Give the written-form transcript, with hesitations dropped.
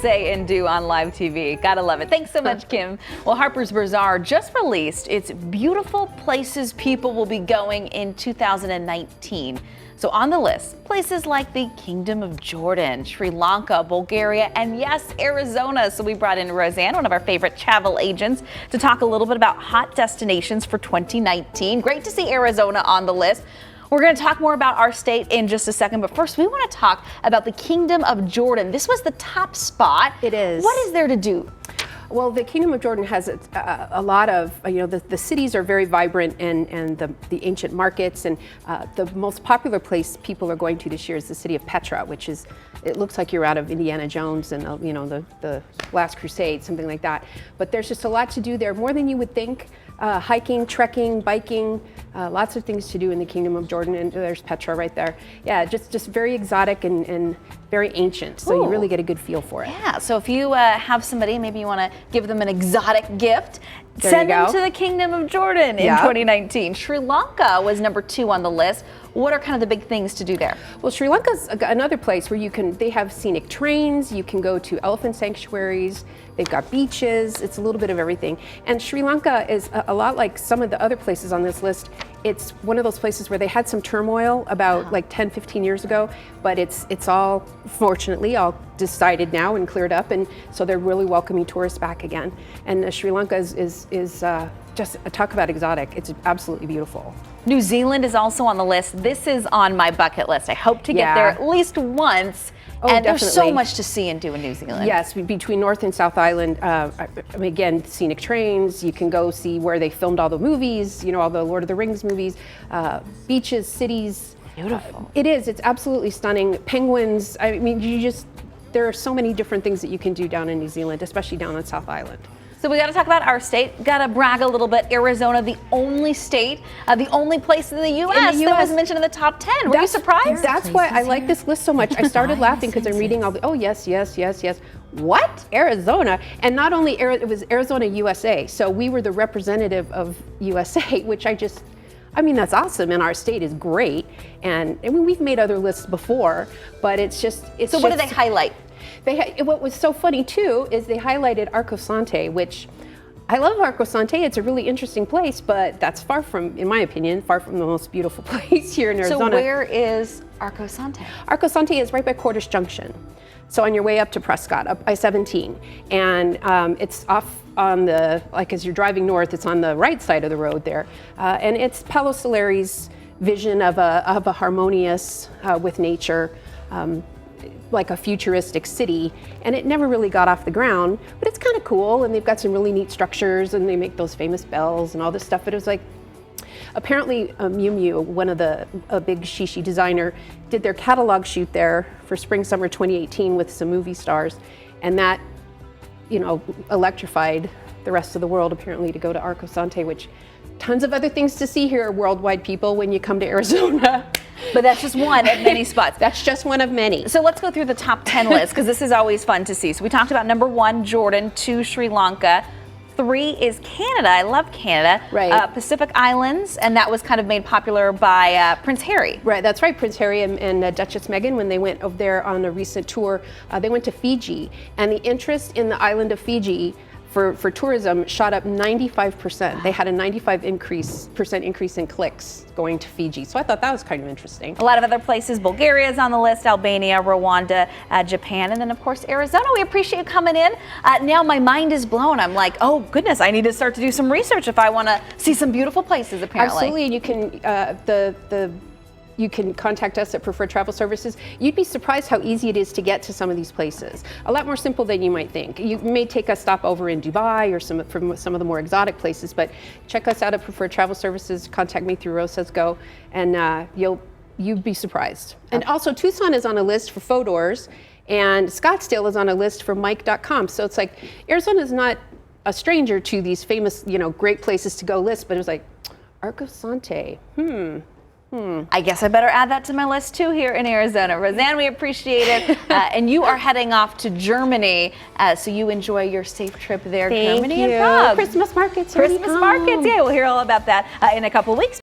Say and do on live TV. Gotta love it. Thanks so much, Kim. Well, Harper's Bazaar just released its beautiful places people will be going in 2019. So on the list, places like the Kingdom of Jordan, Sri Lanka, Bulgaria, and yes, Arizona. So we brought in Rosanne, one of our favorite travel agents, to talk a little bit about hot destinations for 2019. Great to see Arizona on the list. We're going to talk more about our state in just a second, but first we want to talk about the Kingdom of Jordan. This was the top spot. It is. What is there to do? Well, the Kingdom of Jordan has a lot of, the cities are very vibrant, and the ancient markets, and the most popular place people are going to this year is the city of Petra, which is, it looks like you're out of Indiana Jones and the Last Crusade, something like that. But there's just a lot to do there, more than you would think. Hiking, trekking, biking, lots of things to do in the Kingdom of Jordan, and there's Petra right there. Yeah, just very exotic and very ancient, so you really get a good feel for it. Yeah, so if you have somebody, maybe you want to give them an exotic gift, send them to the Kingdom of Jordan in 2019. Sri Lanka was number 2 on the list. What are kind of the big things to do there? Well, Sri Lanka's another place where they have scenic trains, you can go to elephant sanctuaries, they've got beaches, it's a little bit of everything. And Sri Lanka is a lot like some of the other places on this list. It's one of those places where they had some turmoil about like 10, 15 years ago, but it's all, fortunately, all decided now and cleared up, and so they're really welcoming tourists back again. And Sri Lanka is just talk about exotic. It's absolutely beautiful. New Zealand is also on the list. This is on my bucket list. I hope to get there at least once. Oh, and definitely. There's so much to see and do in New Zealand. Yes, between North and South Island, again, scenic trains, you can go see where they filmed all the movies, all the Lord of the Rings movies, beaches, cities. Beautiful. It is, it's absolutely stunning. Penguins, I mean, there are so many different things that you can do down in New Zealand, especially down on South Island. So we got to talk about our state. Got to brag a little bit. Arizona, the only state, the only place in the U.S. that was mentioned in the top 10. Were you surprised? That's why I like this list so much. I started laughing because I'm reading all the, yes. What? Arizona? And not only, it was Arizona, USA. So we were the representative of USA, which that's awesome. And our state is great. And we've made other lists before, but So what did they highlight? What was so funny too is they highlighted Arco Sante, which I love Arco Sante. It's a really interesting place, but that's far from, in my opinion, far from the most beautiful place here in Arizona. So where is Arco Sante? Arco Sante is right by Cordish Junction. So on your way up to Prescott, up I-17. And it's off on the, as you're driving north, it's on the right side of the road there. And it's Paolo Soleri's vision of a harmonious with nature, like a futuristic city, and it never really got off the ground, but it's kind of cool, and they've got some really neat structures, and they make those famous bells and all this stuff. But it was like, apparently Miu Miu, one of a big shishi designer, did their catalog shoot there for spring summer 2018 with some movie stars, and that electrified the rest of the world apparently to go to Arco Sante, which tons of other things to see here, worldwide people, when you come to Arizona. But that's just one of many spots. That's just one of many. So let's go through the top 10 list, because this is always fun to see. So we talked about number 1, Jordan, 2, Sri Lanka, 3 is Canada. I love Canada. Right. Pacific Islands, and that was kind of made popular by Prince Harry. Right, that's right. Prince Harry and Duchess Meghan, when they went over there on a recent tour, they went to Fiji, and the interest in the island of Fiji for tourism shot up 95%. They had a 95% increase in clicks going to Fiji. So I thought that was kind of interesting. A lot of other places. Bulgaria is on the list, Albania, Rwanda, Japan, and then of course Arizona. We appreciate you coming in. Now my mind is blown. I'm like, oh goodness, I need to start to do some research if I want to see some beautiful places, apparently. Absolutely, and you can you can contact us at Preferred Travel Services. You'd be surprised how easy it is to get to some of these places. A lot more simple than you might think. You may take a stop over in Dubai or some of the more exotic places, but check us out at Preferred Travel Services. Contact me through Rosas Go, and you'd be surprised. And also Tucson is on a list for Fodor's, and Scottsdale is on a list for Mike.com. So it's like Arizona is not a stranger to these famous, great places to go lists, but it was like Arco Sante. I guess I better add that to my list too here in Arizona. Rosanne, we appreciate it. And you are heading off to Germany, so you enjoy your safe trip there. Thank Germany you. and Prague. Christmas markets. Christmas markets, yeah, we'll hear all about that in a couple weeks.